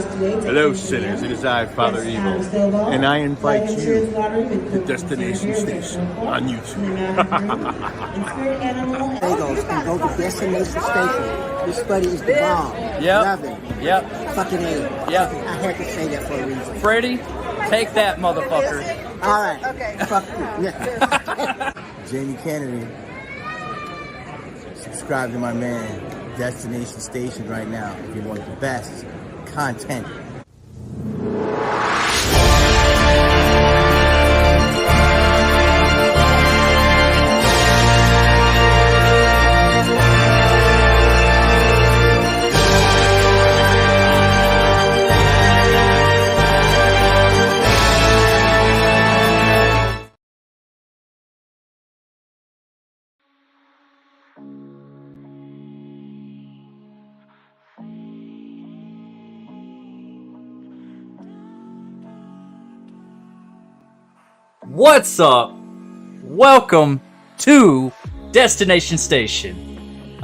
Hello, sinners. It is I, Father Evil, and I invite you to Destination Station on YouTube. Bagels and go to Destination Station. This buddy is the bomb. Yep. Love it. Yep. Fucking A. Yep. I had to say that for a reason. Freddie, take that, motherfucker. All right. Okay. Fuck you. Yeah. Jamie Kennedy. Subscribe to my man, Destination Station, right now if you want the best content. What's up? Welcome to Destination Station.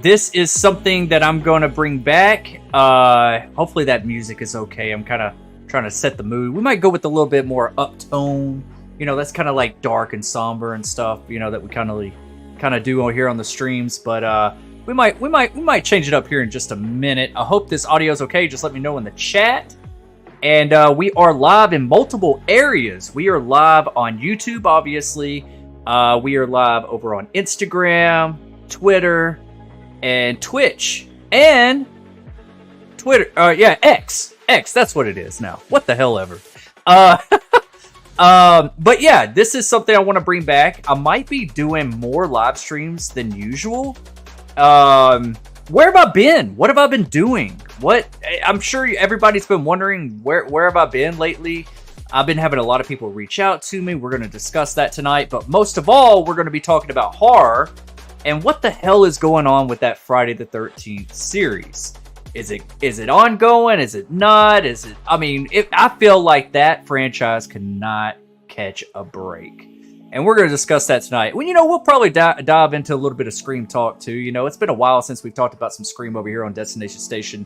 This is something that I'm going to bring back. Hopefully that music is okay. I'm kind of trying to set the mood. We might go with a little bit more uptone. You know, that's kind of like dark and somber and stuff, you know, that we kind of do here on the streams, but we might change it up here in just a minute. I hope this audio is okay. Just let me know in the chat. And we are live in multiple areas. We are live on YouTube, obviously. We are live over on Instagram, Twitter, and Twitch. And Twitter, X. X, that's what it is now. What the hell ever. But yeah, this is something I want to bring back. I might be doing more live streams than usual. Where have I been? What have I been doing? I'm sure everybody's been wondering where have I been lately. I've been having a lot of people reach out to me. We're going to discuss that tonight, but most of all, we're going to be talking about horror and what the hell is going on with that Friday the 13th series. Is it ongoing? Is it not? I feel like that franchise cannot catch a break. And we're going to discuss that tonight. Well, we'll probably dive into a little bit of Scream talk, too. It's been a while since we've talked about some Scream over here on Destination Station.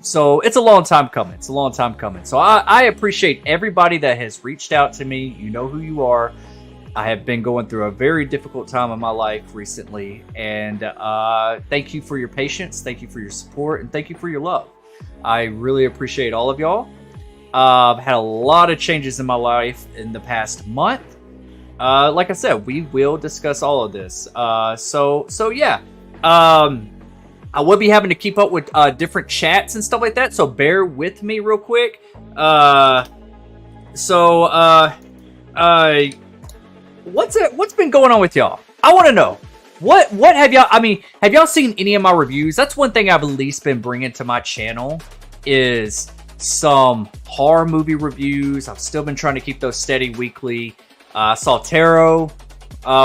So it's a long time coming. So I appreciate everybody that has reached out to me. You know who you are. I have been going through a very difficult time in my life recently. And thank you for your patience. Thank you for your support. And thank you for your love. I really appreciate all of y'all. I've had a lot of changes in my life in the past month. Like I said, we will discuss all of this. So yeah. I will be having to keep up with different chats and stuff like that, so bear with me real quick. What's been going on with y'all? I want to know. What have y'all seen any of my reviews? That's one thing I've at least been bringing to my channel is some horror movie reviews. I've still been trying to keep those steady weekly. I saw Tarot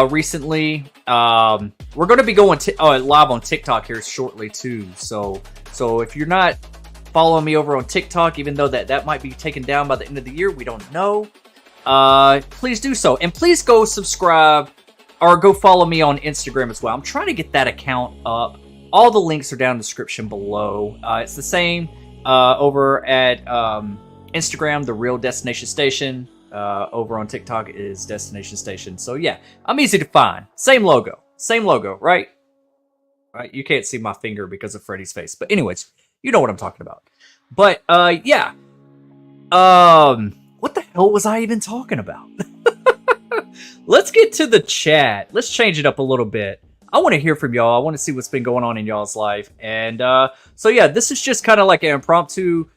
recently. We're going to be going live on TikTok here shortly too. So if you're not following me over on TikTok, even though that might be taken down by the end of the year, we don't know. Please do so, and please go subscribe or go follow me on Instagram as well. I'm trying to get that account up. All the links are down in the description below. It's the same over at Instagram, The Real Destination Station. Over on TikTok is Destination Station. So yeah, I'm easy to find. Same logo, right? Right. You can't see my finger because of Freddy's face. But anyways, you know what I'm talking about. But yeah. What the hell was I even talking about? Let's get to the chat. Let's change it up a little bit. I want to hear from y'all. I want to see what's been going on in y'all's life. And so yeah, this is just kind of like an impromptu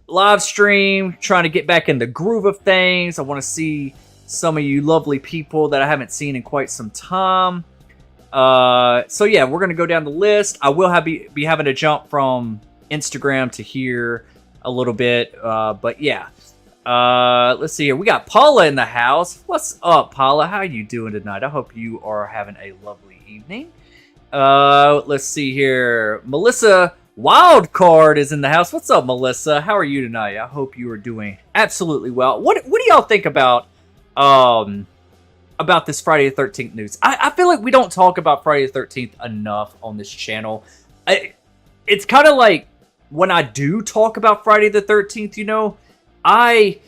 live stream, trying to get back in the groove of things. I want to see some of you lovely people that I haven't seen in quite some time. So yeah, we're going to go down the list. I will be having to jump from Instagram to here a little bit. But yeah, let's see here. We got Paula in the house. What's up, Paula? How are you doing tonight? I hope you are having a lovely evening. Let's see here. Melissa Wildcard is in the house. What's up, Melissa? How are you tonight? I hope you are doing absolutely well. What do y'all think about this Friday the 13th news? I feel like we don't talk about Friday the 13th enough on this channel. It's kind of like when I do talk about Friday the 13th, you know, I'm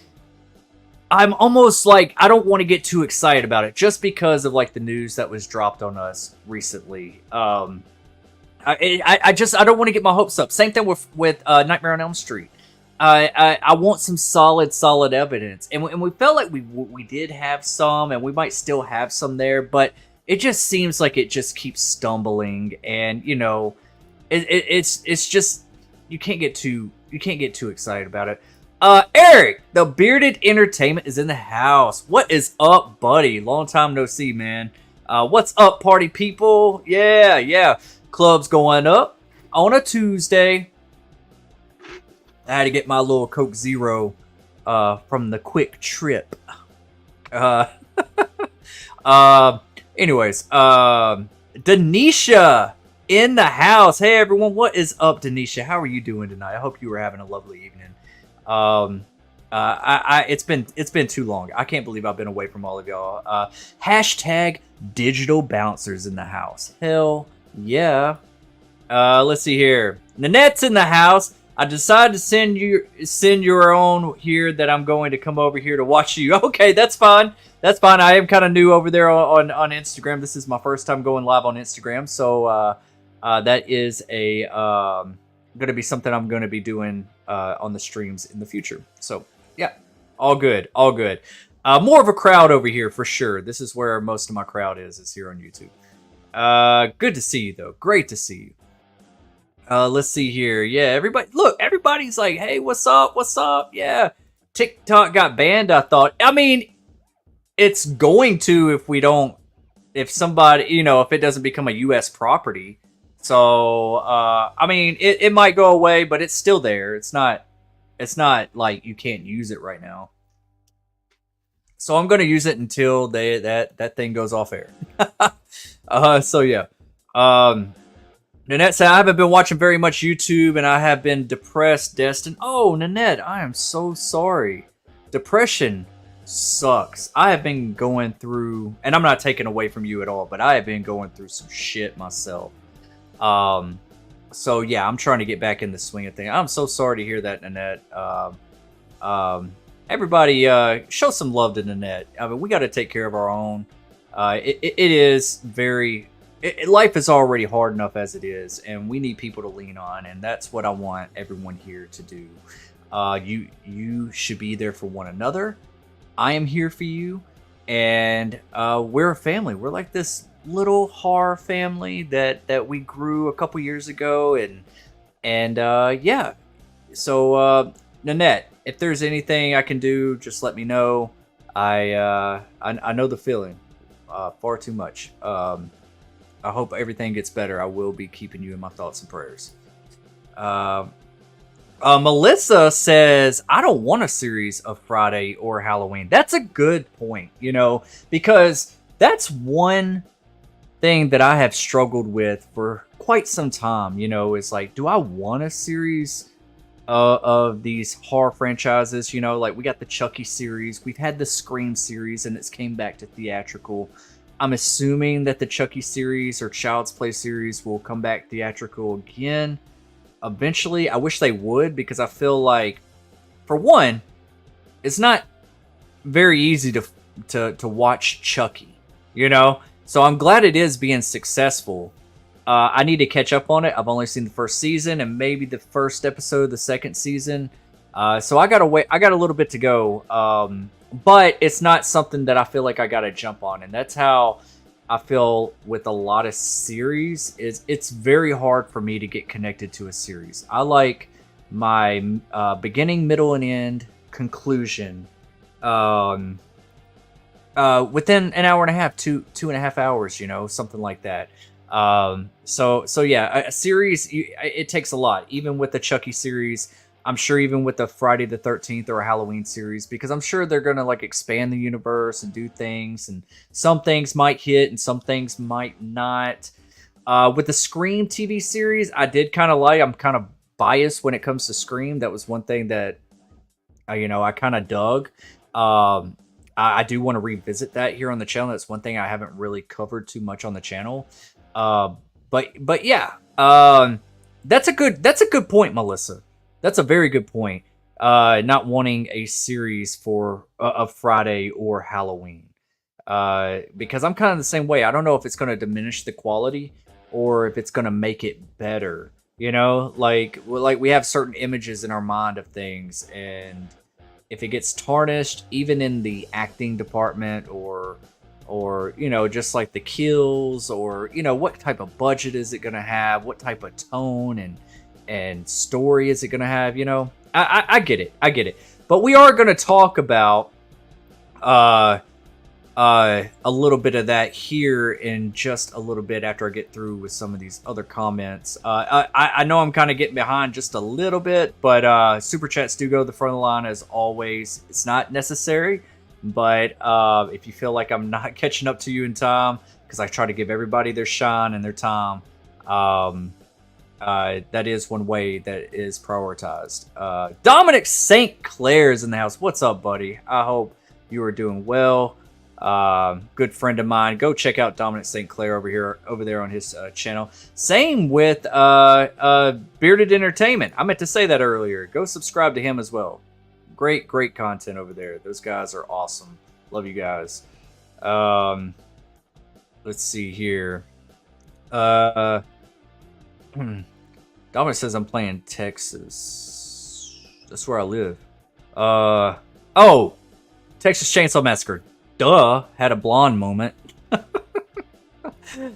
almost like I don't want to get too excited about it just because of like the news that was dropped on us recently. I don't want to get my hopes up. Same thing with Nightmare on Elm Street. I want some solid evidence, and we felt like we did have some, and we might still have some there, but it just seems like it just keeps stumbling, and you know, it's just you can't get too excited about it. Eric, the Bearded Entertainment is in the house. What is up, buddy? Long time no see, man. What's up, party people? Yeah. Club's going up on a Tuesday. I had to get my little Coke Zero from the Quick Trip. Anyways, Denisha in the house. Hey everyone, what is up, Denisha? How are you doing tonight? I hope you were having a lovely evening. It's been too long. I can't believe I've been away from all of y'all. Hashtag digital bouncers in the house. Hell yeah. Let's see here. Nanette's in the house. I decided to send your own here that I'm going to come over here to watch you. Okay, that's fine. That's fine. I am kind of new over there on Instagram. This is my first time going live on Instagram, so that is going to be something I'm going to be doing on the streams in the future. So yeah, all good. More of a crowd over here for sure. This is where most of my crowd is here on YouTube. Good to see you though. Great to see you. Let's see here. Yeah, everybody's like, hey, what's up? Yeah. TikTok got banned, I thought. I mean, it's going to if somebody, you know, if it doesn't become a US property. So, I mean, it might go away, but it's still there. It's not like you can't use it right now. So I'm going to use it until that thing goes off air. So yeah. Nanette said, I haven't been watching very much YouTube and I have been depressed, destined. Oh, Nanette, I am so sorry. Depression sucks. I have been going through, and I'm not taking away from you at all, but I have been going through some shit myself. So yeah, I'm trying to get back in the swing of things. I'm so sorry to hear that, Nanette. Everybody, show some love to Nanette. I mean, we got to take care of our own. It is very... life is already hard enough as it is, and we need people to lean on, and that's what I want everyone here to do. You should be there for one another. I am here for you, and we're a family. We're like this little horror family that we grew a couple years ago, and yeah. So Nanette, if there's anything I can do, just let me know. I know the feeling far too much. I hope everything gets better. I will be keeping you in my thoughts and prayers. Melissa says, I don't want a series of Friday or Halloween. That's a good point, you know, because that's one thing that I have struggled with for quite some time, you know, is like, do I want a series of these horror franchises? You know, like we got the Chucky series, we've had the Scream series, and it's came back to theatrical. I'm assuming that the Chucky series or Child's Play series will come back theatrical again eventually. I wish they would, because I feel like, for one, it's not very easy to watch Chucky, you know? So I'm glad it is being successful. I need to catch up on it. I've only seen the first season and maybe the first episode of the second season. So I gotta wait. I got a little bit to go. But it's not something that I feel like I gotta jump on, and that's how I feel with a lot of series. It's very hard for me to get connected to a series. I like my beginning, middle, and end conclusion within an hour and a half, two and a half hours, you know, something like that. So yeah, a series, it takes a lot, even with the Chucky series. I'm sure even with the Friday the 13th or a Halloween series, because I'm sure they're going to like expand the universe and do things, and some things might hit and some things might not. With the Scream TV series, I did kind of like, I'm kind of biased when it comes to Scream. That was one thing that, you know, I kind of dug. I do want to revisit that here on the channel. That's one thing I haven't really covered too much on the channel. But yeah, That's a good point, Melissa. That's a very good point. Not wanting a series for a Friday or Halloween. Because I'm kind of the same way. I don't know if it's going to diminish the quality or if it's going to make it better. You know, like we have certain images in our mind of things, and if it gets tarnished, even in the acting department, or you know, just like the kills, or you know, what type of budget is it going to have, what type of tone and story is it going to have? You know, I get it, but we are going to talk about a little bit of that here in just a little bit after I get through with some of these other comments. I know I'm kind of getting behind just a little bit, but super chats do go to the front of the line as always. It's not necessary, but if you feel like I'm not catching up to you in time, because I try to give everybody their shine and their time, that is one way that is prioritized. Dominic St. Clair is in the house. What's up, buddy? I hope you are doing well. Good friend of mine. Go check out Dominic St. Clair over there on his channel. Same with Bearded Entertainment. I meant to say that earlier. Go subscribe to him as well. Great content over there. Those guys are awesome. Love you guys. Let's see here. Dominic says I'm playing Texas. That's where I live. Oh, Texas Chainsaw Massacre. Duh, had a blonde moment.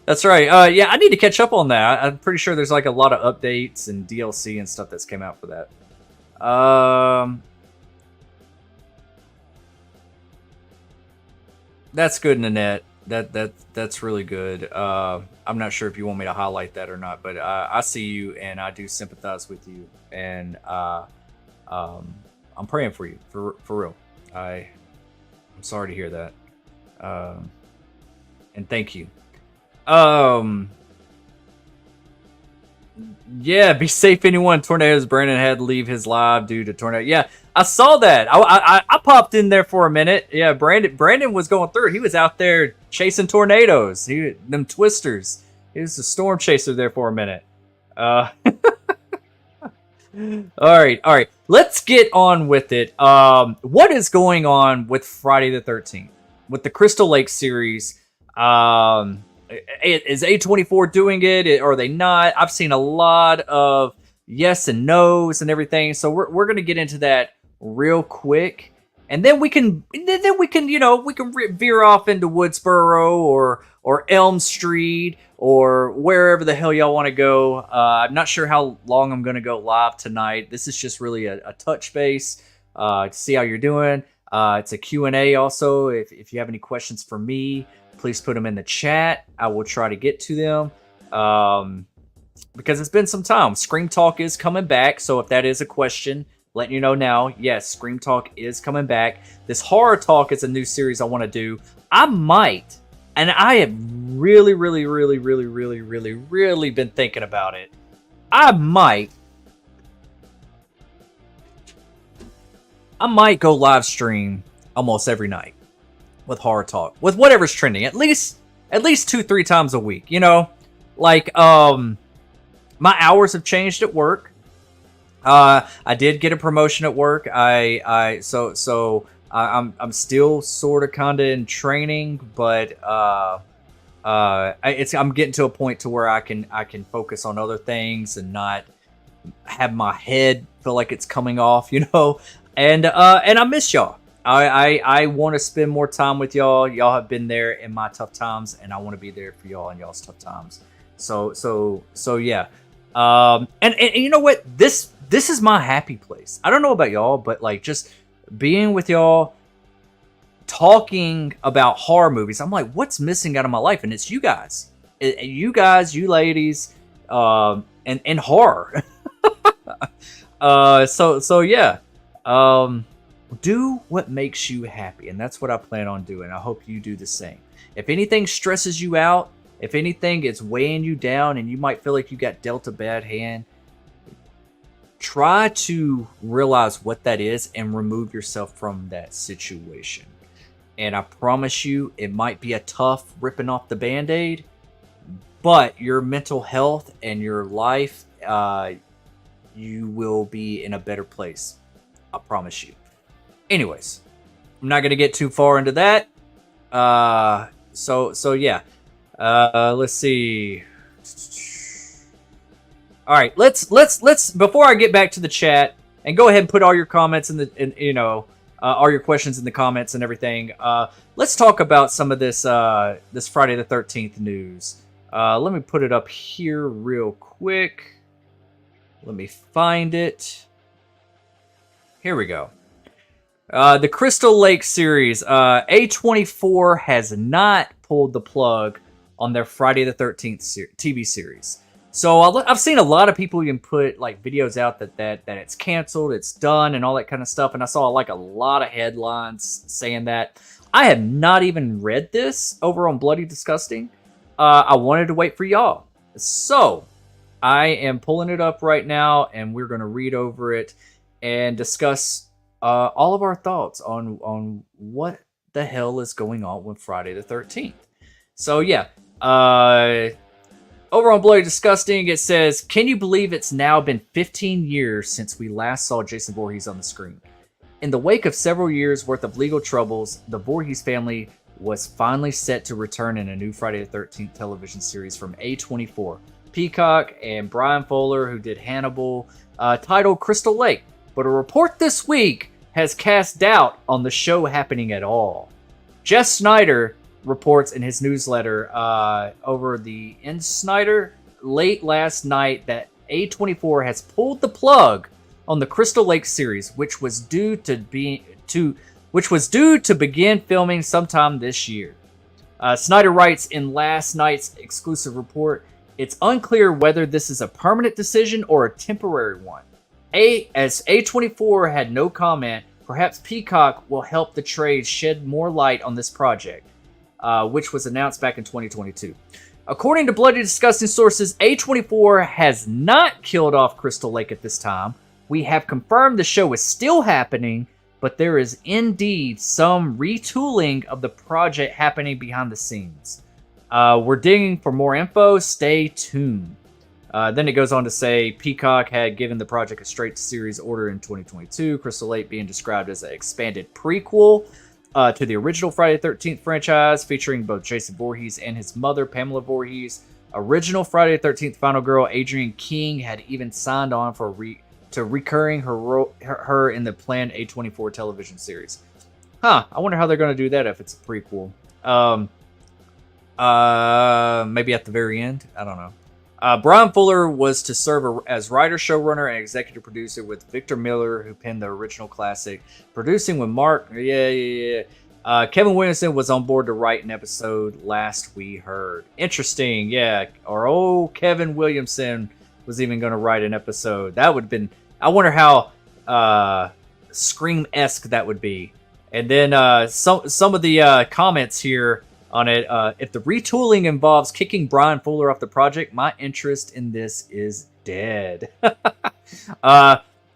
That's right. Yeah, I need to catch up on that. I'm pretty sure there's like a lot of updates and DLC and stuff that's came out for that. That's good, Nanette. That's really good. I'm not sure if you want me to highlight that or not, but I see you and I do sympathize with you, and I'm praying for you for real. I'm sorry to hear that. And thank you. Yeah, be safe, anyone. Tornadoes. Brandon had to leave his live due to tornado. Yeah, I saw that. I popped in there for a minute. Yeah, Brandon was going through it. He was out there chasing tornadoes. Them twisters. He was a storm chaser there for a minute. All right. Let's get on with it. What is going on with Friday the 13th? With the Crystal Lake series? Is A24 doing it? Or are they not? I've seen a lot of yes and no's and everything. So we're going to get into that real quick. And then we can veer off into Woodsboro or Elm Street or wherever the hell y'all want to go. I'm not sure how long I'm going to go live tonight. This is just really a touch base to see how you're doing. It's a Q&A also. If you have any questions for me, please put them in the chat. I will try to get to them because it's been some time. Scream Talk is coming back, so if that is a question, letting you know now, yes, Scream Talk is coming back. This Horror Talk is a new series I want to do. I might, and I have really been thinking about it. I might go live stream almost every night with Horror Talk, with whatever's trending, at least 2-3 times a week. You know, like my hours have changed at work. I did get a promotion at work. I'm still sort of kind of in training, but I'm getting to a point to where I can focus on other things and not have my head feel like it's coming off, you know. And I miss y'all. I want to spend more time with y'all. Y'all have been there in my tough times, and I want to be there for y'all in y'all's tough times. So yeah. And you know what? This is my happy place. I don't know about y'all, but like just being with y'all, talking about horror movies. I'm like, what's missing out of my life? And it's you guys, you ladies, and horror. So yeah. Do what makes you happy, and that's what I plan on doing. I hope you do the same. If anything stresses you out, if anything is weighing you down and you might feel like you got dealt a bad hand, try to realize what that is and remove yourself from that situation. And I promise you, it might be a tough ripping off the Band-Aid, but your mental health and your life you will be in a better place. I promise you. Anyways, I'm not gonna get too far into that. So yeah. Let's see. All right, let's before I get back to the chat and go ahead and put all your comments all your questions in the comments and everything. Let's talk about some of this this Friday the 13th news. Let me put it up here real quick. Let me find it. Here we go. The Crystal Lake series. A24 has not pulled the plug on their Friday the 13th TV series. So I've seen a lot of people even put like videos out that it's canceled, it's done, and all that kind of stuff. And I saw like a lot of headlines saying that. I have not even read this over on Bloody Disgusting. I wanted to wait for y'all. So I am pulling it up right now, and we're going to read over it and discuss all of our thoughts on what the hell is going on with Friday the 13th. So yeah, over on Bloody Disgusting, it says, "Can you believe it's now been 15 years since we last saw Jason Voorhees on the screen? In the wake of several years worth of legal troubles, the Voorhees family was finally set to return in a new Friday the 13th television series from A24. Peacock and Brian Fuller, who did Hannibal, titled Crystal Lake. But a report this week has cast doubt on the show happening at all. Jeff Snyder reports in his newsletter over the Insider late last night that A24 has pulled the plug on the Crystal Lake series, which was due to begin filming sometime this year. Snyder writes in last night's exclusive report, "It's unclear whether this is a permanent decision or a temporary one. As A24 had no comment, perhaps Peacock will help the trade shed more light on this project, which was announced back in 2022. According to Bloody Disgusting sources, A24 has not killed off Crystal Lake at this time. We have confirmed the show is still happening, but there is indeed some retooling of the project happening behind the scenes. We're digging for more info. Stay tuned." Then it goes on to say Peacock had given the project a straight-to-series order in 2022, Crystal Lake being described as an expanded prequel to the original Friday the 13th franchise, featuring both Jason Voorhees and his mother, Pamela Voorhees. Original Friday the 13th final girl, Adrienne King, had even signed on to recurring her in the planned A24 television series. I wonder how they're going to do that if it's a prequel. Maybe at the very end? I don't know. Brian Fuller was to serve as writer, showrunner, and executive producer with Victor Miller, who penned the original classic. Producing with Mark... Kevin Williamson was on board to write an episode last we heard. Interesting, yeah. Our old Kevin Williamson was even going to write an episode. That would have been... I wonder how Scream-esque that would be. And then some of the comments here on it. If the retooling involves kicking Brian Fuller off the project, my interest in this is dead.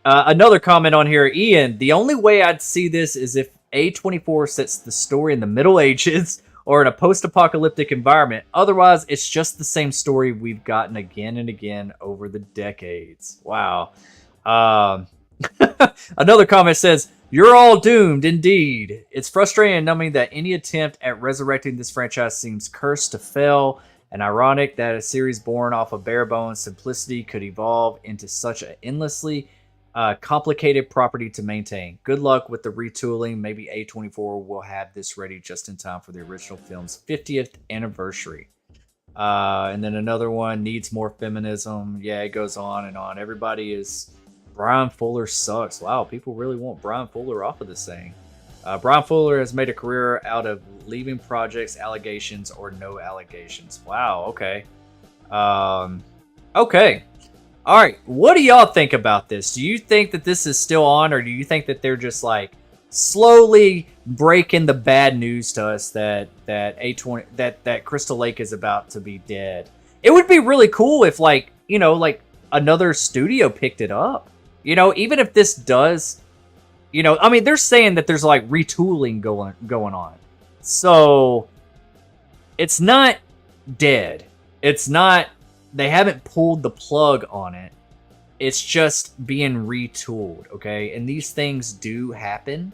Another comment on here, Ian, the only way I'd see this is if A24 sets the story in the Middle Ages or in a post-apocalyptic environment. Otherwise, it's just the same story we've gotten again and again over the decades. Wow. Another comment says, "You're all doomed, indeed. It's frustrating and numbing that any attempt at resurrecting this franchise seems cursed to fail, and ironic that a series born off of bare bones simplicity could evolve into such an endlessly complicated property to maintain. Good luck with the retooling. Maybe A24 will have this ready just in time for the original film's 50th anniversary." And then another one, "Needs more feminism." Yeah, it goes on and on. Everybody is... Brian Fuller sucks. Wow, people really want Brian Fuller off of this thing. Brian Fuller has made a career out of leaving projects, allegations, or no allegations. Wow, okay. Okay. All right, what do y'all think about this? Do you think that this is still on, or do you think that they're just like slowly breaking the bad news to us that Crystal Lake is about to be dead? It would be really cool if like another studio picked it up. Even if this does, I mean, they're saying that there's like retooling going on. So it's not dead. It's not, they haven't pulled the plug on it. It's just being retooled, okay? And these things do happen.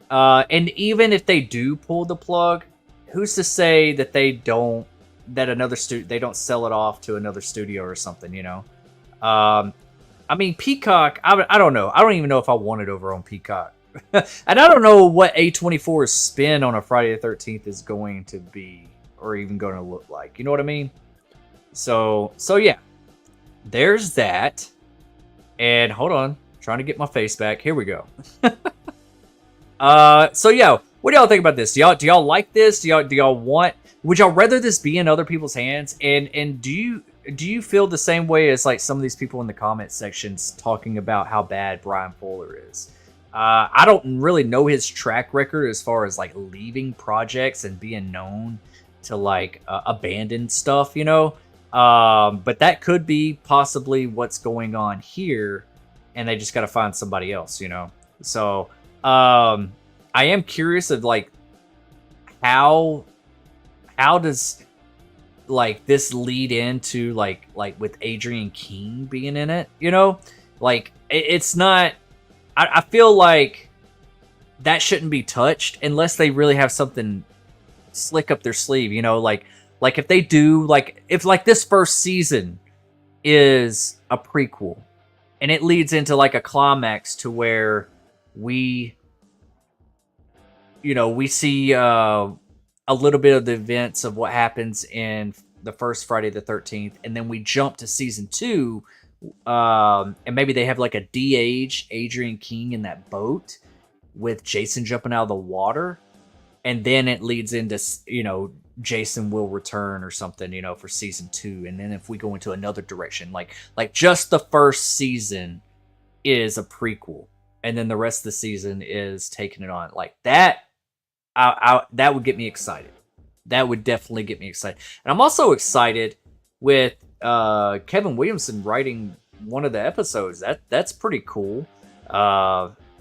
And even if they do pull the plug, who's to say that they don't they don't sell it off to another studio or something, you know? I mean, Peacock, I don't know. I don't even know if I want it over on Peacock. And I don't know what A24's spin on a Friday the 13th is going to be, or even going to look like. You know what I mean? So yeah. There's that. And hold on. Trying to get my face back. Here we go. So yeah, what do y'all think about this? Do y'all like this? Do y'all want? Would y'all rather this be in other people's hands? And do you feel the same way as like some of these people in the comment sections talking about how bad Brian Fuller is? I don't really know his track record as far as like leaving projects and being known to like abandon stuff, you know. But that could be possibly what's going on here, and they just got to find somebody else, you know. So I am curious of like how does like this lead into like with Adrian King being in it, you know? Like it's not. I feel like that shouldn't be touched unless they really have something slick up their sleeve, you know, like if they do, like if like this first season is a prequel and it leads into like a climax to where we see a little bit of the events of what happens in the first Friday the 13th, and then we jump to season 2, and maybe they have like a de-age Adrian King in that boat with Jason jumping out of the water, and then it leads into, you know, Jason will return or something, you know, for season 2. And then if we go into another direction, like just the first season is a prequel, and then the rest of the season is taking it on like that. That would get me excited. That would definitely get me excited. And I'm also excited with Kevin Williamson writing one of the episodes. That's pretty cool.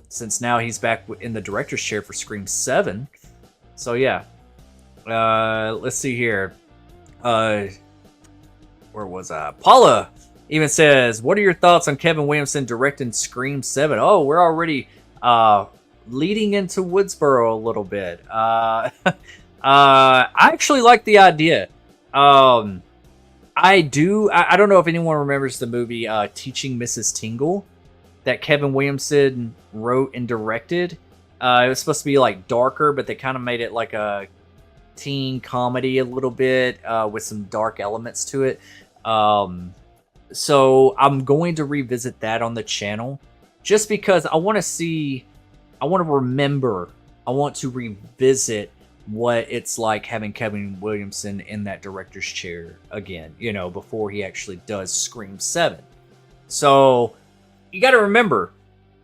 Since now he's back in the director's chair for Scream 7. So yeah. Let's see here. Where was I? Paula even says, "What are your thoughts on Kevin Williamson directing Scream 7?" Oh, we're already leading into Woodsboro a little bit. I actually like the idea. I don't know if anyone remembers the movie Teaching Mrs. Tingle that Kevin Williamson wrote and directed. It was supposed to be like darker, but they kind of made it like a teen comedy a little bit with some dark elements to it. So I'm going to revisit that on the channel just because I want to revisit what it's like having Kevin Williamson in that director's chair again, you know, before he actually does Scream 7. So you got to remember,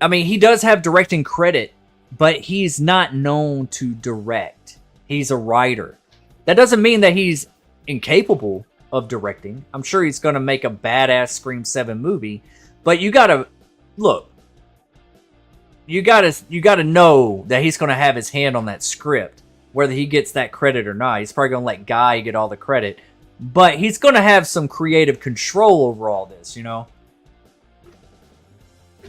I mean, he does have directing credit, but he's not known to direct. He's a writer. That doesn't mean that he's incapable of directing. I'm sure he's going to make a badass Scream 7 movie, but you got to look. You got to know that he's going to have his hand on that script, whether he gets that credit or not. He's probably going to let Guy get all the credit, but he's going to have some creative control over all this, you know?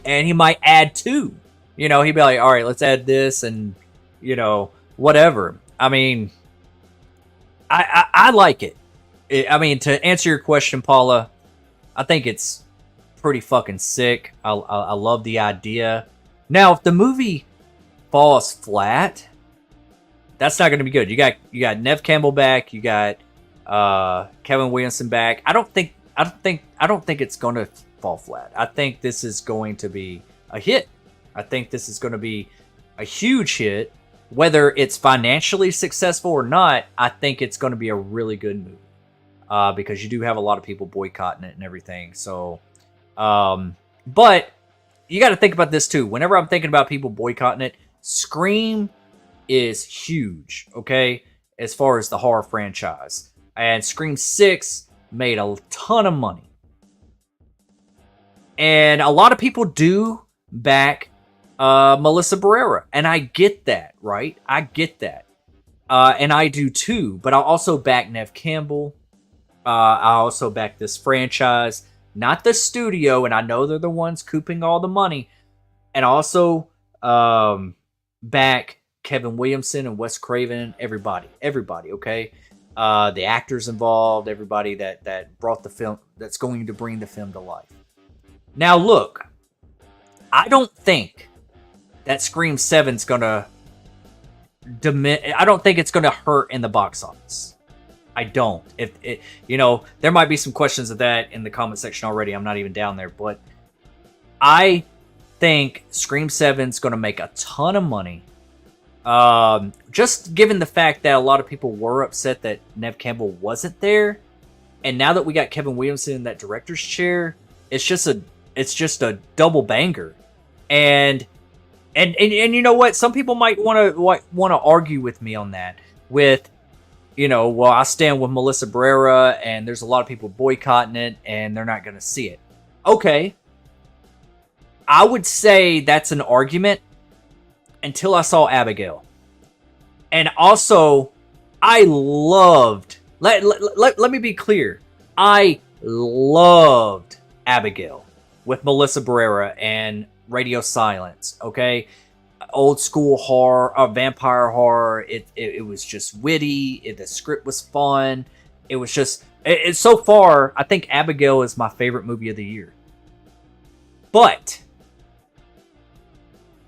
And he might add to, you know, he'd be like, all right, let's add this and, you know, whatever. I mean, I like it. I mean, to answer your question, Paula, I think it's pretty fucking sick. I love the idea. Now, if the movie falls flat, that's not going to be good. You got Nev Campbell back. You got Kevin Williamson back. I don't think it's going to fall flat. I think this is going to be a hit. I think this is going to be a huge hit. Whether it's financially successful or not, I think it's going to be a really good movie. Because you do have a lot of people boycotting it and everything. So, but you got to think about this too. Whenever I'm thinking about people boycotting it, Scream is huge, okay? As far as the horror franchise. And Scream 6 made a ton of money. And a lot of people do back Melissa Barrera. And I get that, right? I get that. And I do too. But I also back Nev Campbell. I also back this franchise. not the studio, and I know they're the ones cooping all the money, and also back Kevin Williamson and Wes Craven, everybody, okay? The actors involved, everybody that brought the film, that's going to bring the film to life. Now, look, I don't think that Scream 7's gonna I don't think it's gonna hurt in the box office. I don't. If it, there might be some questions of that in the comment section already. I'm not even down there, but I think Scream 7's gonna make a ton of money. Just given the fact that a lot of people were upset that Nev Campbell wasn't there, and now that we got Kevin Williamson in that director's chair, it's just a double banger. And you know what? Some people might want to argue with me on that. With, well, I stand with Melissa Barrera, and there's a lot of people boycotting it, and they're not going to see it. Okay, I would say that's an argument until I saw Abigail. And also, I loved, let me be clear, I loved Abigail with Melissa Barrera and Radio Silence, okay? Old school horror, vampire horror. It was just witty. The script was fun. It was just, so far, I think Abigail is my favorite movie of the year. But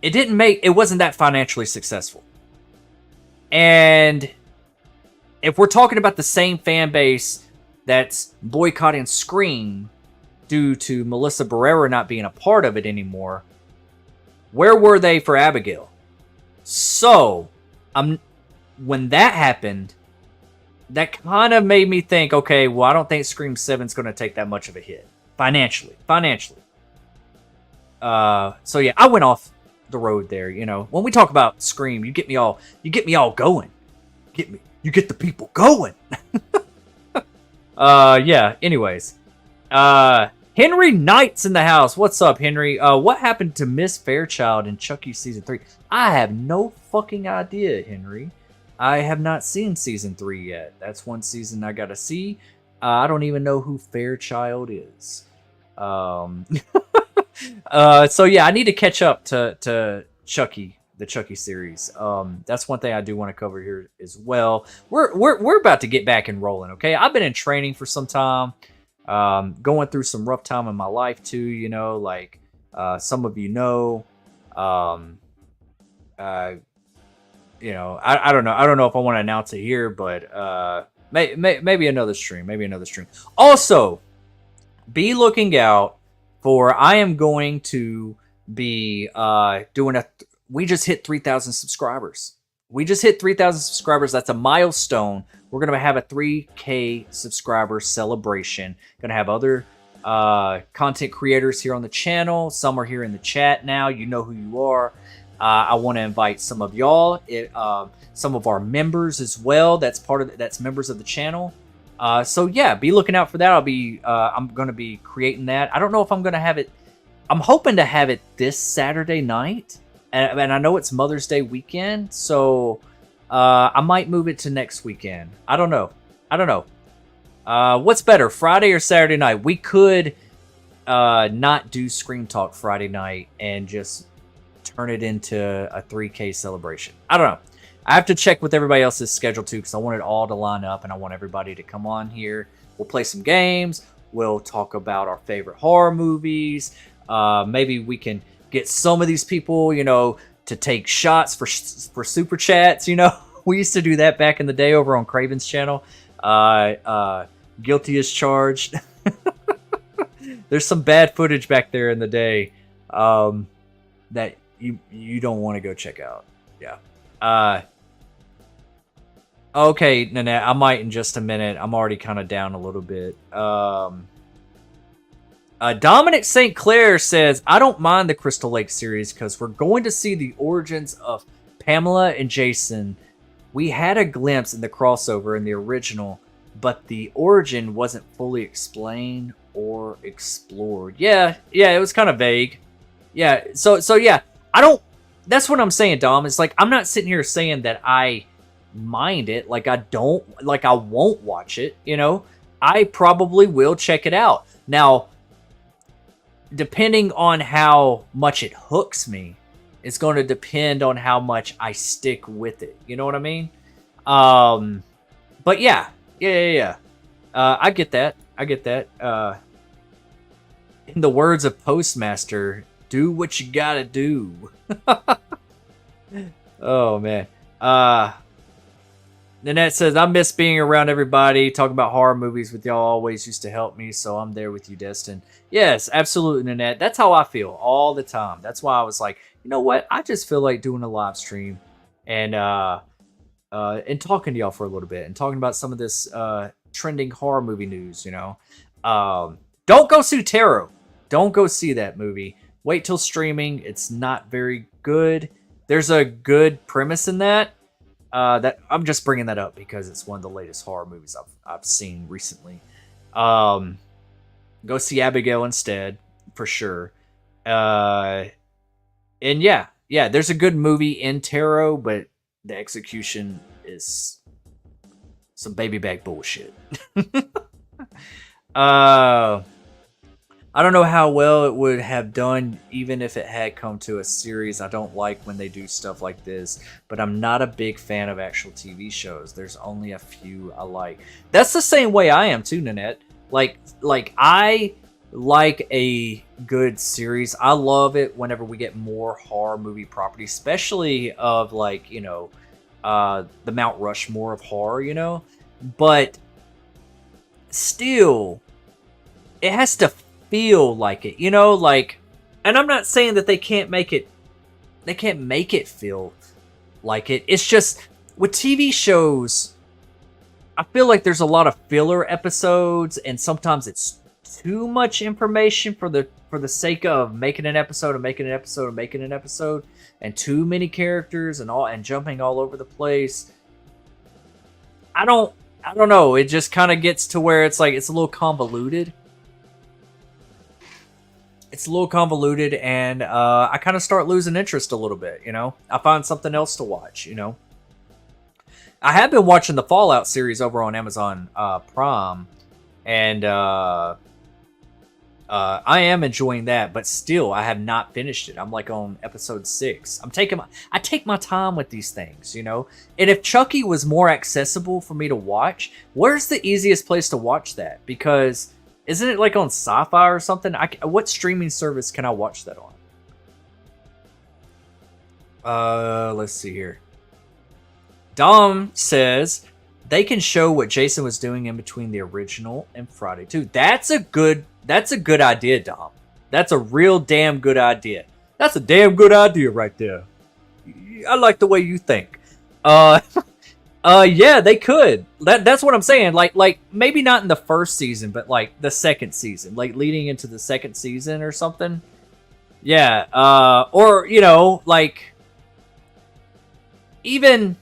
it wasn't that financially successful. And if we're talking about the same fan base that's boycotting Scream due to Melissa Barrera not being a part of it anymore, where were they for Abigail? So, when that happened, that kind of made me think, okay, well, I don't think Scream 7's going to take that much of a hit financially. So yeah, I went off the road there. When we talk about Scream, you get me all going. You get the people going. Yeah. Anyways, Henry Knight's in the house. What's up, Henry? What happened to Miss Fairchild in Chucky season 3? I have no fucking idea, Henry. I have not seen season 3 yet. That's one season I gotta see. I don't even know who Fairchild is. So yeah, I need to catch up to Chucky, the Chucky series. That's one thing I do want to cover here as well. We're about to get back and rolling. Okay, I've been in training for some time. Going through some rough time in my life too, like some of I don't know. I don't know if I want to announce it here, but maybe another stream. Also, be looking out for, I am going to be doing we just hit 3,000 subscribers. That's a milestone. We're going to have a 3K subscriber celebration. Going to have other content creators here on the channel. Some are here in the chat now. You know who you are. I want to invite some of y'all, some of our members as well. That's members of the channel. So yeah, be looking out for that. I'm going to be creating that. I don't know if I'm going to have it. I'm hoping to have it this Saturday night. And I know it's Mother's Day weekend, so I might move it to next weekend. I don't know. What's better, Friday or Saturday night? We could not do Scream Talk Friday night and just turn it into a 3K celebration. I don't know. I have to check with everybody else's schedule too, because I want it all to line up, and I want everybody to come on here. We'll play some games. We'll talk about our favorite horror movies. Maybe we can get some of these people, to take shots for super chats. We used to do that back in the day over on Craven's channel. Guilty as charged. There's some bad footage back there in the day that you don't want to go check out. Yeah. Okay, Nanette, I might in just a minute. I'm already kind of down a little bit. Dominic St. Clair says, I don't mind the Crystal Lake series because we're going to see the origins of Pamela and Jason. We had a glimpse in the crossover in the original, but the origin wasn't fully explained or explored. Yeah, it was kind of vague. Yeah, so yeah, that's what I'm saying, Dom. It's like, I'm not sitting here saying that I mind it. I won't watch it, I probably will check it out. Now, depending on how much it hooks me, it's going to depend on how much I stick with it. You know what I mean? But yeah. I get that. In the words of Postmaster, do what you gotta do. Oh man. Nanette says, I miss being around everybody, talking about horror movies with y'all always used to help me, so I'm there with you, Destin. Yes, absolutely, Nanette. That's how I feel all the time. That's why I was like, you know what? I just feel like doing a live stream and talking to y'all for a little bit and talking about some of this trending horror movie news, you know. Don't go see Tarot. Don't go see that movie. Wait till streaming. It's not very good. There's a good premise in that. That I'm just bringing that up because it's one of the latest horror movies I've seen recently. Go see Abigail instead, for sure. And yeah, there's a good movie in Tarot, but the execution is some baby bag bullshit. I don't know how well it would have done even if it had come to a series. I don't like when they do stuff like this, but I'm not a big fan of actual TV shows. There's only a few I like. That's the same way I am too, Nanette. Like I like a good series. I love it whenever we get more horror movie properties, especially of like, you know, the Mount Rushmore of horror, you know? But still, it has to feel like it, you know, like, and I'm not saying that they can't make it feel like it. It's just with TV shows, I feel like there's a lot of filler episodes, and sometimes it's too much information for the sake of making an episode and making an episode and making an episode, and too many characters and jumping all over the place. I don't know. It just kind of gets to where it's like it's a little convoluted. And I kind of start losing interest a little bit, you know? I find something else to watch, you know? I have been watching the Fallout series over on Amazon Prime, and I am enjoying that, but still, I have not finished it. I'm like on episode 6. I take my time with these things, you know? And if Chucky was more accessible for me to watch, where's the easiest place to watch that? Because isn't it like on Sci-Fi or something? What streaming service can I watch that on? Let's see here. Dom says they can show what Jason was doing in between the original and Friday 2. That's a good idea, Dom. That's a real damn good idea. That's a damn good idea right there. I like the way you think. Yeah, they could. That's what I'm saying. Like maybe not in the first season, but like the second season, like leading into the second season or something. Yeah. Or you know, like even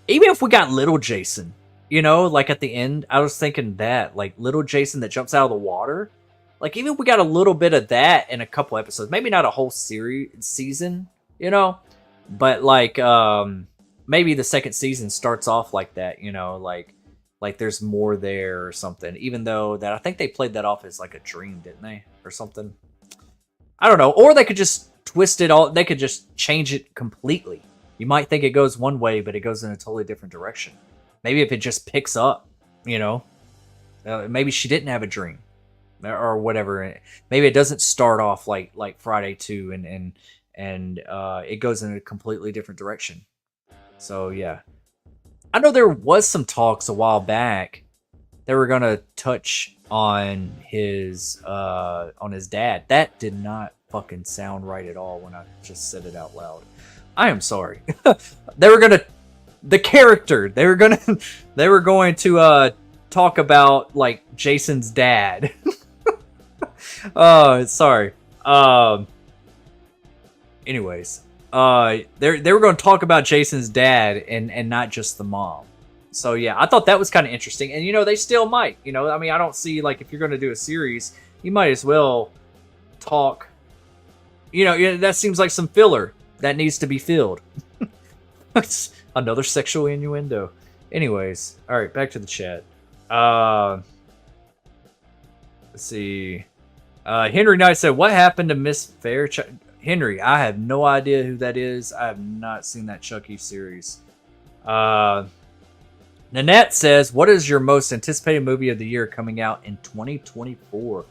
if we got little Jason, you know, like at the end, I was thinking that like little Jason that jumps out of the water. Like even if we got a little bit of that in a couple episodes, maybe not a whole season, you know, but like maybe the second season starts off like that, you know, like there's more there or something, even though that I think they played that off as like a dream, didn't they? Or something. I don't know. Or they could just twist it all. They could just change it completely. You might think it goes one way, but it goes in a totally different direction. Maybe if it just picks up, you know, maybe she didn't have a dream or whatever. Maybe it doesn't start off like Friday 2 and it goes in a completely different direction. So yeah, I know there was some talks a while back. They were gonna touch on his dad. That did not fucking sound right at all when I just said it out loud. I am sorry. They were going to talk about like Jason's dad. Sorry. Anyways, they were going to talk about Jason's dad and not just the mom. So yeah, I thought that was kind of interesting, and you know they still might. You know, I mean, I don't see like if you're going to do a series, you might as well talk. You know, that seems like some filler that needs to be filled. Another sexual innuendo. Anyways, all right, back to the chat. Let's see. Henry Knight said, "What happened to Miss Fairchild?" Henry, I have no idea who that is. I have not seen that Chucky series. Nanette says, "What is your most anticipated movie of the year coming out in 2024?"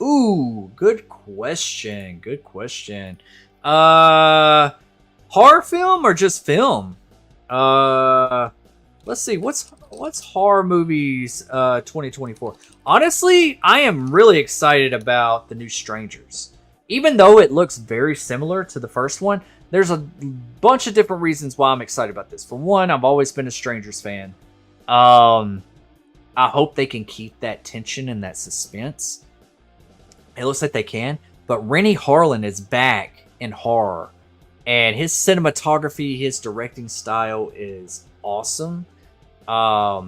Ooh, good question. Good question. Horror film or just film? Let's see. What's horror movies 2024? Honestly, I am really excited about The New Strangers. Even though it looks very similar to the first one, there's a bunch of different reasons why I'm excited about this. For one, I've always been a Strangers fan. I hope they can keep that tension and that suspense. It looks like they can. But Rennie Harlin is back in horror. And his cinematography, his directing style is awesome. I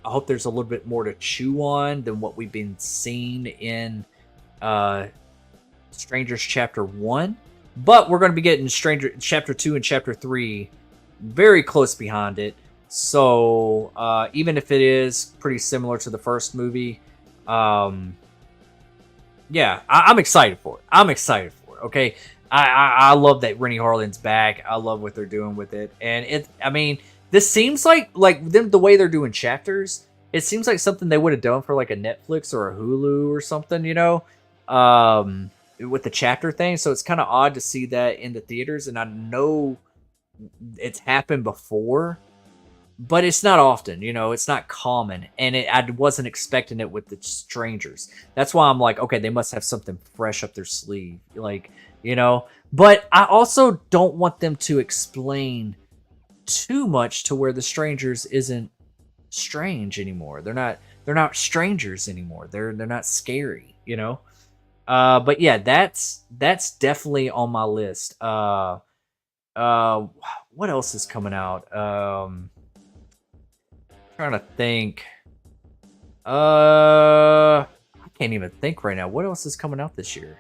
hope there's a little bit more to chew on than what we've been seeing in Strangers Chapter 1. But we're going to be getting Stranger Chapter 2 and Chapter 3 very close behind it. So even if it is pretty similar to the first movie, yeah, I'm excited for it. I'm excited for it, okay? I love that Rennie Harlin's back. I love what they're doing with it. And this seems like them, the way they're doing chapters, it seems like something they would have done for like a Netflix or a Hulu or something, with the chapter thing. So it's kind of odd to see that in the theaters. And I know it's happened before, but it's not often, it's not common. And I wasn't expecting it with the Strangers. That's why I'm like, okay, they must have something fresh up their sleeve. But I also don't want them to explain too much to where the Strangers isn't strange anymore. They're not strangers anymore. They're not scary, But yeah, that's definitely on my list. What else is coming out? Trying to think. I can't even think right now. What else is coming out this year?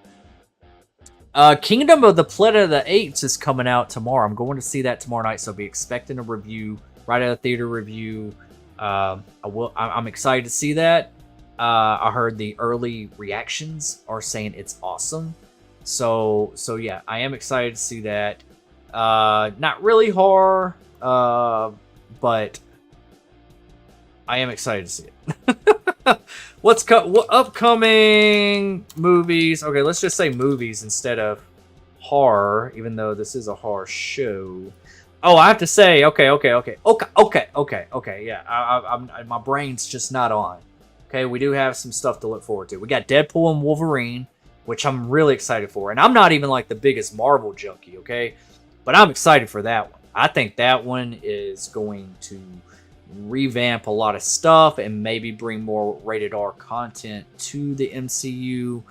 Kingdom of the Planet of the Apes is coming out tomorrow. I'm going to see that tomorrow night, so be expecting a review, right out of theater review. I'm excited to see that. I heard the early reactions are saying it's awesome. So yeah, I am excited to see that. Not really horror, but I am excited to see it. What upcoming movies? Okay, let's just say movies instead of horror, even though this is a horror show. Oh, I have to say, okay. Yeah, I'm my brain's just not on. Okay, we do have some stuff to look forward to. We got Deadpool and Wolverine, which I'm really excited for, and I'm not even like the biggest Marvel junkie, okay, but I'm excited for that one. I think that one is going to revamp a lot of stuff and maybe bring more rated R content to the MCU.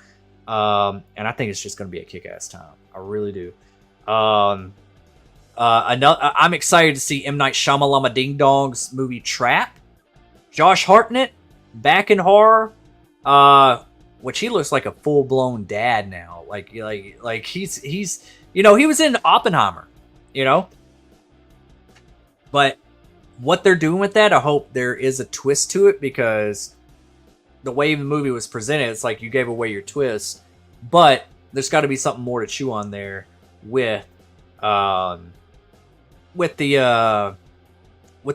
And I think it's just going to be a kick-ass time. I really do. I'm excited to see M. Night Shyamalan Ding Dong's movie Trap. Josh Hartnett back in horror, which he looks like a full-blown dad now. Like he's he was in Oppenheimer, but what they're doing with that, I hope there is a twist to it, because the way the movie was presented, it's like you gave away your twist, but there's got to be something more to chew on there with the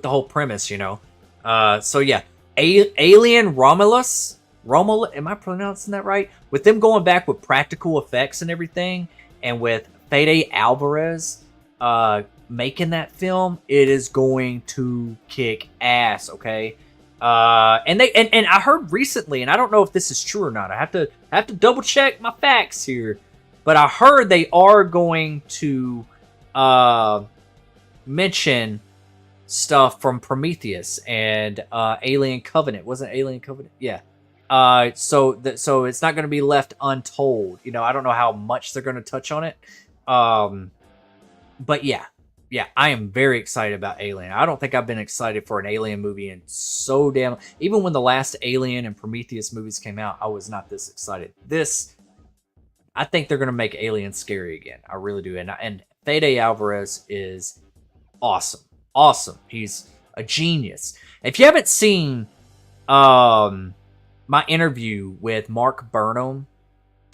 whole premise, So yeah, Alien Romulus, am I pronouncing that right? With them going back with practical effects and everything, and with Fede Alvarez, making that film, it is going to kick ass, okay? And I heard recently, and I don't know if this is true or not. I have to double check my facts here, but I heard they are going to mention stuff from Prometheus and Alien Covenant. Wasn't Alien Covenant? Yeah. So it's not going to be left untold. I don't know how much they're going to touch on it. But yeah, I am very excited about Alien. I don't think I've been excited for an Alien movie in so damn... Even when the last Alien and Prometheus movies came out, I was not this excited. I think they're going to make Alien scary again. I really do. And Fede Alvarez is awesome. Awesome. He's a genius. If you haven't seen my interview with Mark Burnham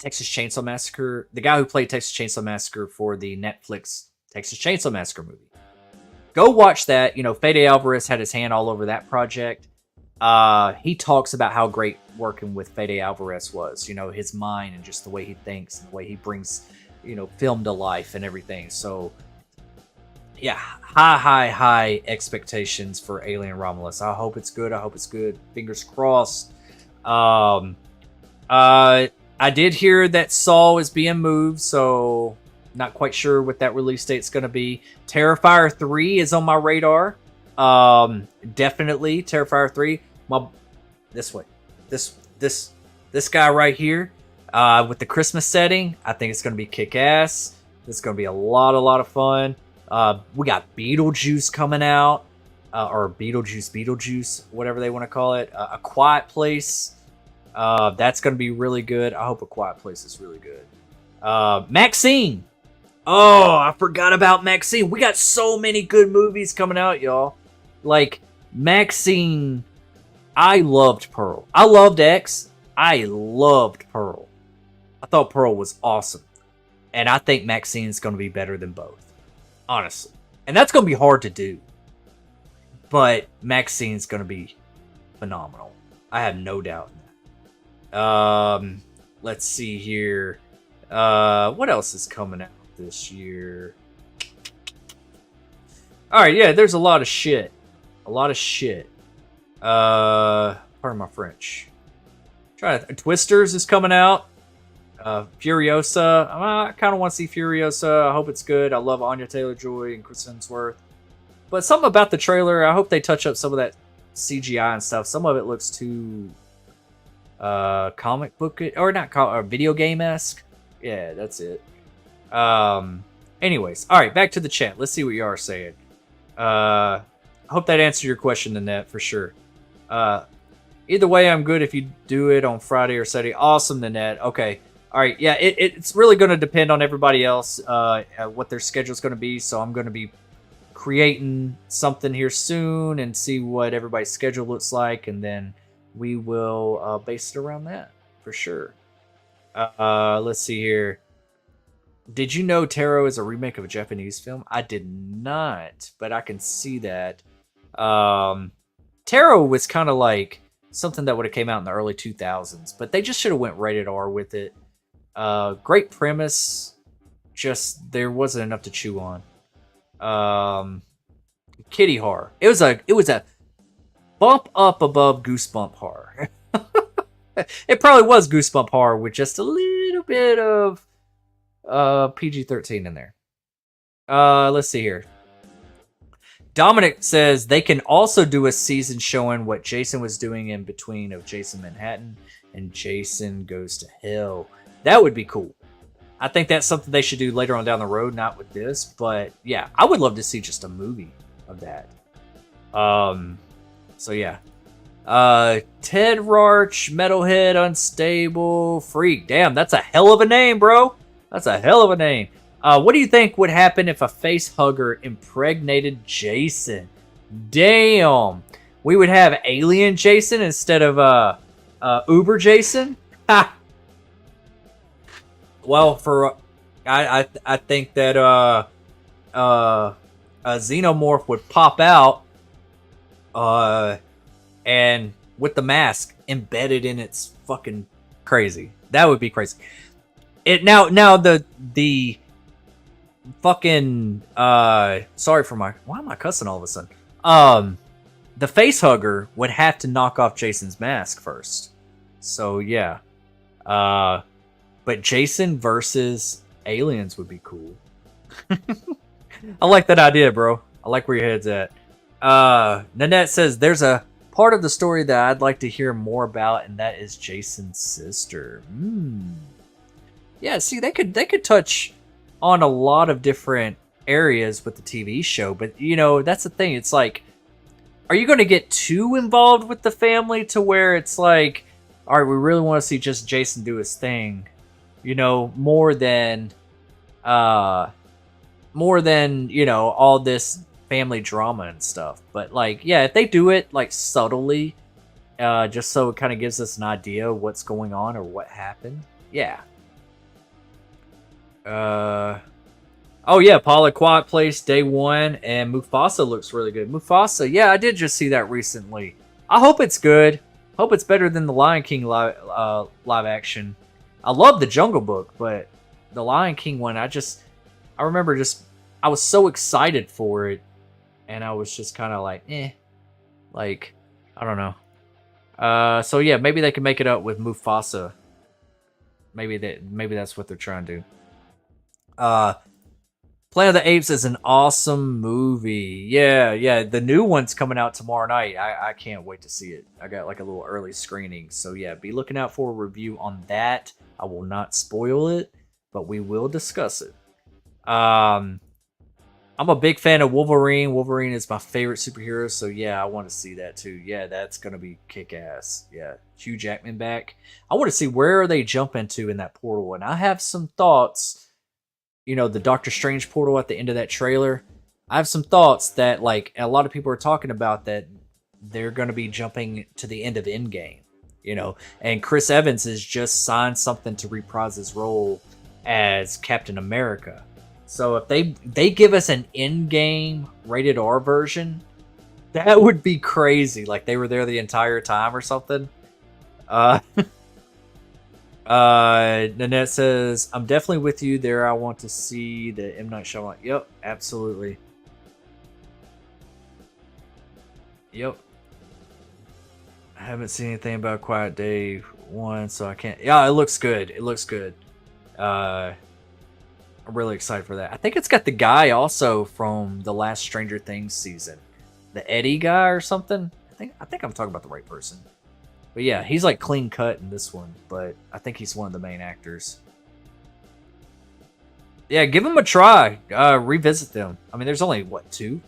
Texas Chainsaw Massacre, the guy who played Texas Chainsaw Massacre for the Netflix Texas Chainsaw Massacre movie. Go watch that. You know, Fede Alvarez had his hand all over that project. He talks about how great working with Fede Alvarez was. You know, his mind and just the way he thinks and the way he brings, you know, film to life and everything. So, yeah, high expectations for Alien Romulus. I hope it's good. I hope it's good. Fingers crossed. I did hear that Saw is being moved, so not quite sure what that release date's going to be. Terrifier 3 is on my radar. Definitely Terrifier 3. This guy right here, with the Christmas setting, I think it's going to be kick-ass. It's going to be a lot of fun. We got Beetlejuice coming out, or Beetlejuice, whatever they want to call it. A Quiet Place. That's going to be really good. I hope A Quiet Place is really good. Maxine. Oh, I forgot about Maxine. We got so many good movies coming out, y'all. Like, Maxine, I loved Pearl. I loved X. I loved Pearl. I thought Pearl was awesome. And I think Maxine's going to be better than both. Honestly. And that's going to be hard to do. But Maxine's going to be phenomenal. I have no doubt in that. Let's see here. What else is coming out this year? Alright, yeah, there's a lot of shit. Pardon my French. Twisters is coming out. Furiosa. I kind of want to see Furiosa. I hope it's good. I love Anya Taylor-Joy and Chris Hemsworth. But something about the trailer, I hope they touch up some of that CGI and stuff. Some of it looks too comic book, or not, or video game-esque. Yeah, that's it. Anyways, all right, back to the chat. Let's see what you are saying. I hope that answered your question, Nanette, for sure. Either way, I'm good if you do it on Friday or Saturday. Awesome, Nanette. Okay. All right. Yeah, it's really going to depend on everybody else, what their schedule's going to be. So I'm going to be creating something here soon and see what everybody's schedule looks like. And then we will base it around that for sure. Let's see here. Did you know Taro is a remake of a Japanese film? I did not, but I can see that. Taro was kind of like something that would have came out in the early 2000s, but they just should have went rated R with it. Great premise, just there wasn't enough to chew on. Kitty horror. It was a bump up above Goosebump horror. It probably was Goosebump horror with just a little bit of PG-13 in there. Let's see here. Dominic says they can also do a season showing what Jason was doing in between of Jason Manhattan and Jason Goes to Hell. That would be cool. I think that's something they should do later on down the road, not with this, but yeah, I would love to see just a movie of that. So yeah. Ted Rarch, Metalhead, Unstable, Freak. Damn, that's a hell of a name, bro. That's a hell of a name. What do you think would happen if a face hugger impregnated Jason? Damn. We would have Alien Jason instead of Uber Jason? Ha! Well, I think that a xenomorph would pop out and with the mask embedded in its fucking crazy. That would be crazy. Now the fucking sorry for my, why am I cussing all of a sudden? The face hugger would have to knock off Jason's mask first. So yeah. But Jason versus aliens would be cool. I like that idea, bro. I like where your head's at. Nanette says there's a part of the story that I'd like to hear more about, and that is Jason's sister. Yeah, see, they could touch on a lot of different areas with the TV show, but you know, that's the thing. It's like, are you going to get too involved with the family to where it's like, all right, we really want to see just Jason do his thing, you know, more than you know, all this family drama and stuff. But like, yeah, if they do it like subtly, just so it kind of gives us an idea of what's going on or what happened, yeah, Oh yeah, Paula Quiet Place Day 1 and Mufasa looks really good. Mufasa, yeah, I did just see that recently. I hope it's good. Hope it's better than the Lion King live action. I love the Jungle Book, but the Lion King one, I remember I was so excited for it, and I was just kind of like, like, I don't know. So yeah, maybe they can make it up with Mufasa. Maybe that's what they're trying to do. Planet of the Apes is an awesome movie. Yeah. The new one's coming out tomorrow night. I can't wait to see it. I got like a little early screening. So yeah, be looking out for a review on that. I will not spoil it, but we will discuss it. I'm a big fan of Wolverine. Wolverine is my favorite superhero. So yeah, I want to see that too. Yeah, that's going to be kick-ass. Yeah, Hugh Jackman back. I want to see where they jump into in that portal. And I have some thoughts. You know, the Doctor Strange portal at the end of that trailer. I have some thoughts that, like, a lot of people are talking about that they're going to be jumping to the end of Endgame, you know, and Chris Evans has just signed something to reprise his role as Captain America. So if they give us an Endgame rated R version, that would be crazy. Like they were there the entire time or something. Nanette says, I'm definitely with you there. I want to see the M. Night Shyamalan. Yep, absolutely. Yep. I haven't seen anything about Quiet Day 1, so I can't. Yeah, it looks good. It looks good. I'm really excited for that. I think it's got the guy also from the last Stranger Things season. The Eddie guy or something. I think I'm talking about the right person. But yeah, he's like clean cut in this one, but I think he's one of the main actors. Yeah, give them a try. Revisit them. I mean, there's only, what, 2?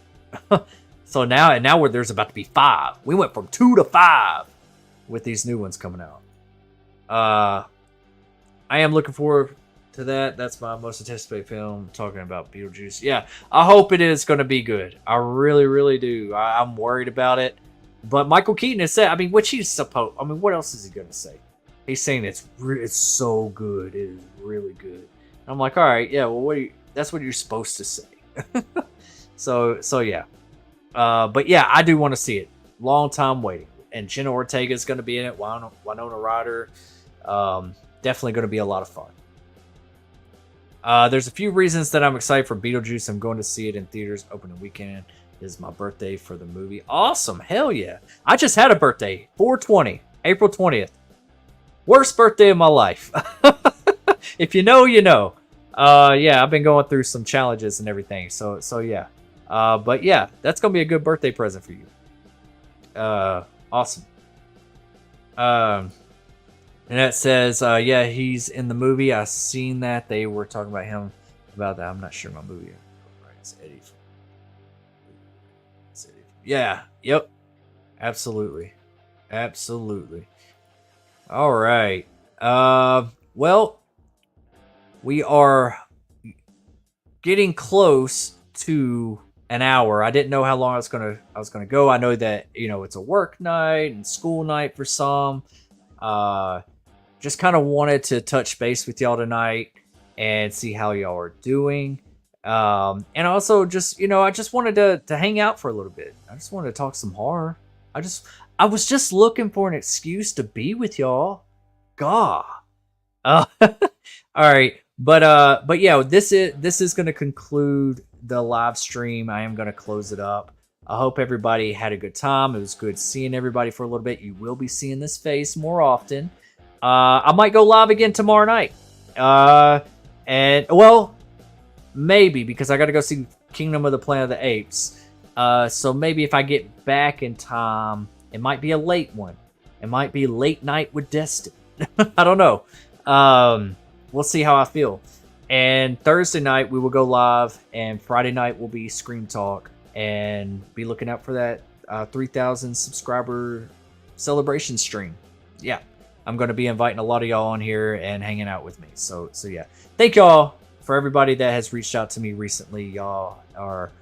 So now there's about to be 5. We went from 2 to 5 with these new ones coming out. I am looking forward to that. That's my most anticipated film, talking about Beetlejuice. Yeah, I hope it is going to be good. I really, really do. I'm worried about it. But Michael Keaton has said, I mean, what else is he going to say? He's saying it's so good. It is really good. And I'm like, all right, yeah, well, that's what you're supposed to say. So yeah. But yeah, I do want to see it. Long time waiting. And Jenna Ortega is going to be in it. Winona Ryder. Definitely going to be a lot of fun. There's a few reasons that I'm excited for Beetlejuice. I'm going to see it in theaters opening weekend. Is my birthday for the movie. Awesome. Hell yeah. I just had a birthday. 4/20. April 20th. Worst birthday of my life. If you know, you know. Yeah, I've been going through some challenges and everything. So yeah. But yeah, that's going to be a good birthday present for you. Awesome. And that says, yeah, he's in the movie. I seen that. They were talking about him about that. I'm not sure my movie. It's Eddie. Yeah, yep. Absolutely. All right. Well, we are getting close to an hour. I didn't know how long I was gonna go. I know that, you know, it's a work night and school night for some. Just kind of wanted to touch base with y'all tonight and see how y'all are doing. And also just, you know, I just wanted to hang out for a little bit. I just wanted to talk some horror. I was just looking for an excuse to be with y'all. God. All right. But yeah, this is going to conclude the live stream. I am going to close it up. I hope everybody had a good time. It was good seeing everybody for a little bit. You will be seeing this face more often. I might go live again tomorrow night. And well, maybe, because I got to go see Kingdom of the Planet of the Apes. So maybe if I get back in time, it might be a late one. It might be late night with Destin. I don't know. We'll see how I feel. And Thursday night we will go live, and Friday night will be Scream Talk, and be looking out for that 3,000 subscriber celebration stream. Yeah, I'm going to be inviting a lot of y'all on here and hanging out with me. So yeah, thank y'all for everybody that has reached out to me recently. Y'all are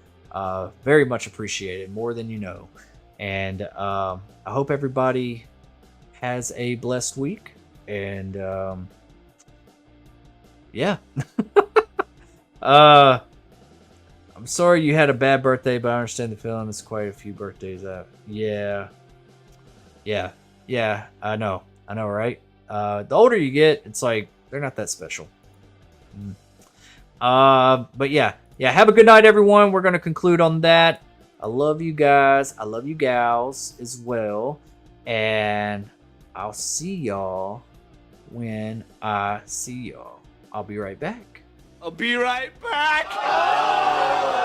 very much appreciated, more than you know. And I hope everybody has a blessed week. And yeah. I'm sorry you had a bad birthday, but I understand the feeling. It's quite a few birthdays out. Yeah. I know, right? The older you get, it's like they're not that special. But yeah. Have a good night, everyone. We're gonna conclude on that. I love you guys. I love you gals as well, and I'll see y'all when I see y'all. I'll be right back. I'll be right back.